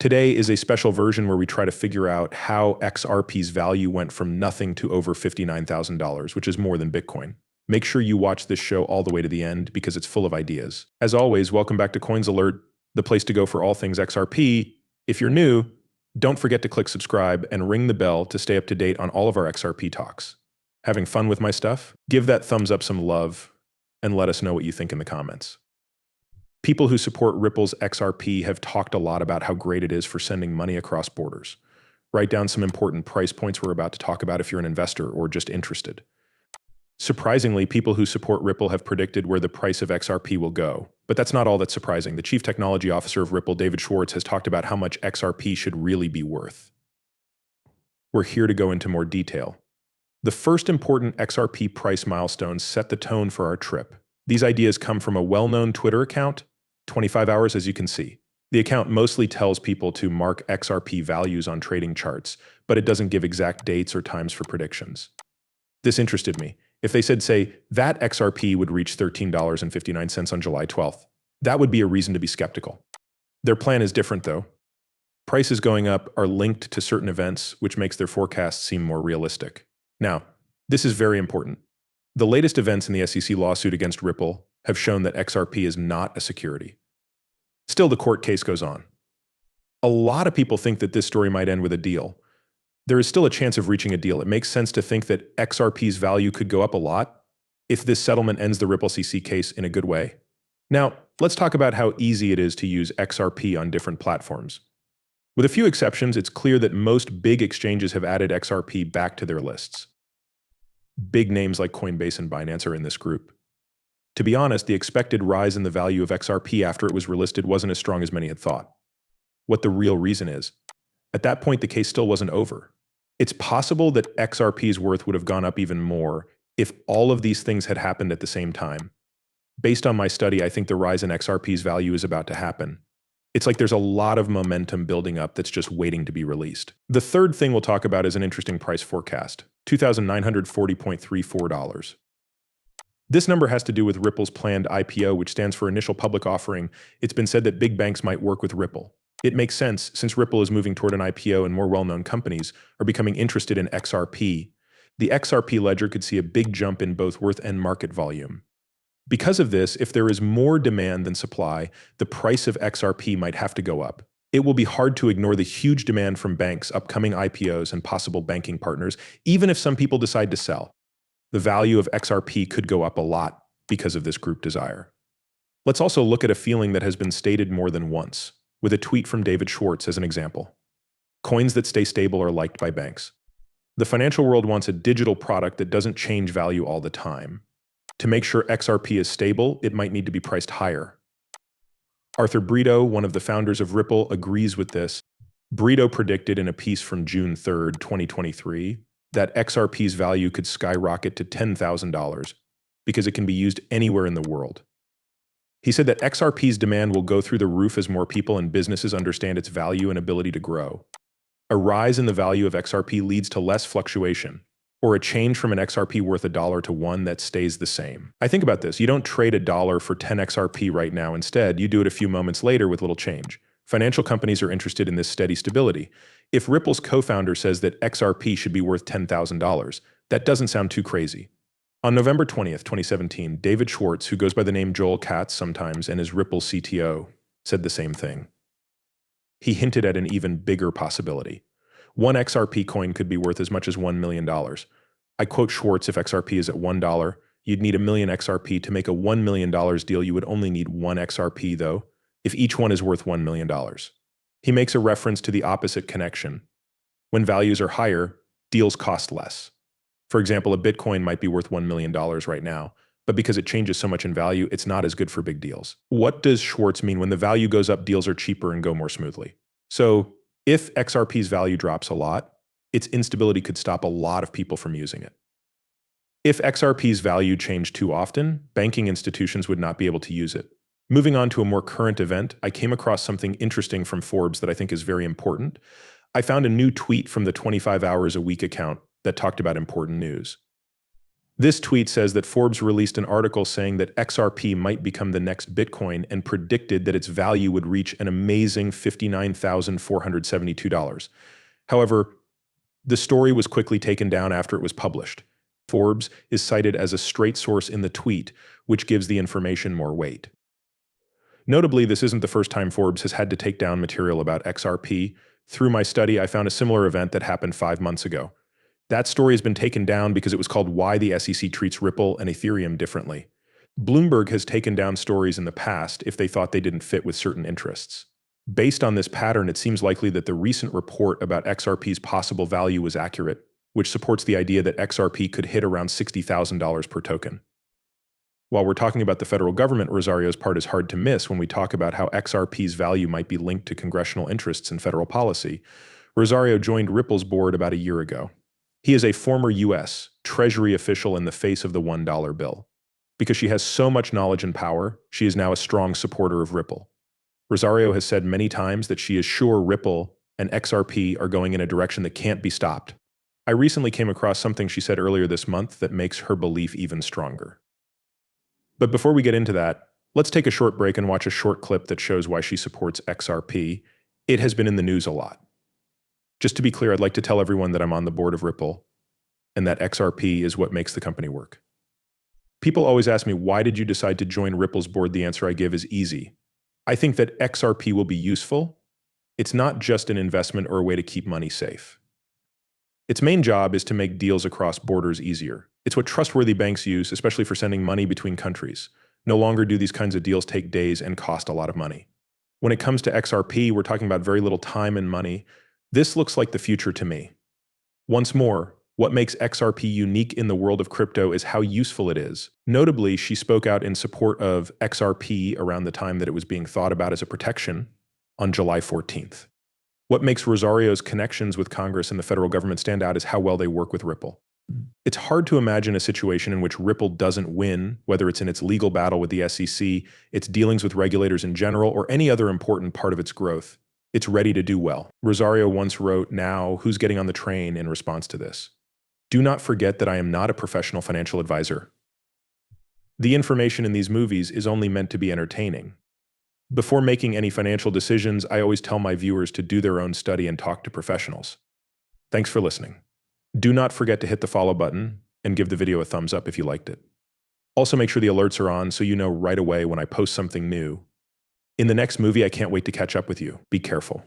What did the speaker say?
Today is a special version where we try to figure out how XRP's value went from nothing to over $59,000, which is more than Bitcoin. Make sure you watch this show all the way to the end because it's full of ideas. As always, welcome back to Coins Alert, the place to go for all things XRP. If you're new, don't forget to click subscribe and ring the bell to stay up to date on all of our XRP talks. Having fun with my stuff? Give that thumbs up some love and let us know what you think in the comments. People who support Ripple's XRP have talked a lot about how great it is for sending money across borders. Write down some important price points we're about to talk about if you're an investor or just interested. Surprisingly, people who support Ripple have predicted where the price of XRP will go. But that's not all that's surprising. The Chief Technology Officer of Ripple, David Schwartz, has talked about how much XRP should really be worth. We're here to go into more detail. The first important XRP price milestones set the tone for our trip. These ideas come from a well-known Twitter account, 25 hours as you can see. The account mostly tells people to mark XRP values on trading charts, but it doesn't give exact dates or times for predictions. This interested me. If they said, say, that XRP would reach $13.59 on July 12th, that would be a reason to be skeptical. Their plan is different though. Prices going up are linked to certain events, which makes their forecasts seem more realistic. Now, this is very important. The latest events in the SEC lawsuit against Ripple have shown that XRP is not a security. Still, the court case goes on. A lot of people think that this story might end with a deal. There is still a chance of reaching a deal. It makes sense to think that XRP's value could go up a lot if this settlement ends the Ripple CC case in a good way. Now, let's talk about how easy it is to use XRP on different platforms. With a few exceptions, it's clear that most big exchanges have added XRP back to their lists. Big names like Coinbase and Binance are in this group. To be honest, the expected rise in the value of XRP after it was relisted wasn't as strong as many had thought. What the real reason is, at that point the case still wasn't over. It's possible that XRP's worth would have gone up even more if all of these things had happened at the same time. Based on my study, I think the rise in XRP's value is about to happen. It's like there's a lot of momentum building up that's just waiting to be released. The third thing we'll talk about is an interesting price forecast, $2,940.34. This number has to do with Ripple's planned IPO, which stands for Initial Public Offering. It's been said that big banks might work with Ripple. It makes sense since Ripple is moving toward an IPO and more well-known companies are becoming interested in XRP. The XRP ledger could see a big jump in both worth and market volume. Because of this, if there is more demand than supply, the price of XRP might have to go up. It will be hard to ignore the huge demand from banks, upcoming IPOs, and possible banking partners, even if some people decide to sell. The value of XRP could go up a lot because of this group desire. Let's also look at a feeling that has been stated more than once, with a tweet from David Schwartz as an example. Coins that stay stable are liked by banks. The financial world wants a digital product that doesn't change value all the time. To make sure XRP is stable, it might need to be priced higher. Arthur Brito, one of the founders of Ripple, agrees with this. Brito predicted in a piece from June 3rd, 2023, that XRP's value could skyrocket to $10,000 because it can be used anywhere in the world. He said that XRP's demand will go through the roof as more people and businesses understand its value and ability to grow. A rise in the value of XRP leads to less fluctuation, or a change from an XRP worth $1 to one that stays the same. I think about this. You don't trade $1 for 10 XRP right now. Instead, you do it a few moments later with little change. Financial companies are interested in this steady stability. If Ripple's co-founder says that XRP should be worth $10,000, that doesn't sound too crazy. On November 20th, 2017, David Schwartz, who goes by the name Joel Katz sometimes and is Ripple's CTO, said the same thing. He hinted at an even bigger possibility. One XRP coin could be worth as much as $1 million. I quote Schwartz, if XRP is at $1, you'd need 1 million XRP. To make a $1 million deal, you would only need 1 XRP though, if each one is worth $1 million. He makes a reference to the opposite connection. When values are higher, deals cost less. For example, a Bitcoin might be worth $1 million right now, but because it changes so much in value, it's not as good for big deals. What does Schwartz mean? When the value goes up, deals are cheaper and go more smoothly. So if XRP's value drops a lot, its instability could stop a lot of people from using it. If XRP's value changed too often, banking institutions would not be able to use it. Moving on to a more current event, I came across something interesting from Forbes that I think is very important. I found a new tweet from the 25 Hours a Week account that talked about important news. This tweet says that Forbes released an article saying that XRP might become the next Bitcoin and predicted that its value would reach an amazing $59,472. However, the story was quickly taken down after it was published. Forbes is cited as a straight source in the tweet, which gives the information more weight. Notably, this isn't the first time Forbes has had to take down material about XRP. Through my study, I found a similar event that happened 5 months ago. That story has been taken down because it was called Why the SEC Treats Ripple and Ethereum Differently. Bloomberg has taken down stories in the past if they thought they didn't fit with certain interests. Based on this pattern, it seems likely that the recent report about XRP's possible value was accurate, which supports the idea that XRP could hit around $60,000 per token. While we're talking about the federal government, Rosario's part is hard to miss when we talk about how XRP's value might be linked to congressional interests in federal policy. Rosario joined Ripple's board about a year ago. He is a former U.S. Treasury official in the face of the $1 bill. Because she has so much knowledge and power, she is now a strong supporter of Ripple. Rosario has said many times that she is sure Ripple and XRP are going in a direction that can't be stopped. I recently came across something she said earlier this month that makes her belief even stronger. But before we get into that, let's take a short break and watch a short clip that shows why she supports XRP. It has been in the news a lot. Just to be clear, I'd like to tell everyone that I'm on the board of Ripple and that XRP is what makes the company work. People always ask me, why did you decide to join Ripple's board? The answer I give is easy. I think that XRP will be useful. It's not just an investment or a way to keep money safe. Its main job is to make deals across borders easier. It's what trustworthy banks use, especially for sending money between countries. No longer do these kinds of deals take days and cost a lot of money. When it comes to XRP, we're talking about very little time and money. This looks like the future to me. Once more, what makes XRP unique in the world of crypto is how useful it is. Notably, she spoke out in support of XRP around the time that it was being thought about as a protection on July 14th. What makes Rosario's connections with Congress and the federal government stand out is how well they work with Ripple. It's hard to imagine a situation in which Ripple doesn't win, whether it's in its legal battle with the SEC, its dealings with regulators in general, or any other important part of its growth. It's ready to do well. Rosario once wrote, "Now, who's getting on the train?" in response to this. Do not forget that I am not a professional financial advisor. The information in these movies is only meant to be entertaining. Before making any financial decisions, I always tell my viewers to do their own study and talk to professionals. Thanks for listening. Do not forget to hit the follow button and give the video a thumbs up if you liked it. Also, make sure the alerts are on so you know right away when I post something new. In the next movie, I can't wait to catch up with you. Be careful.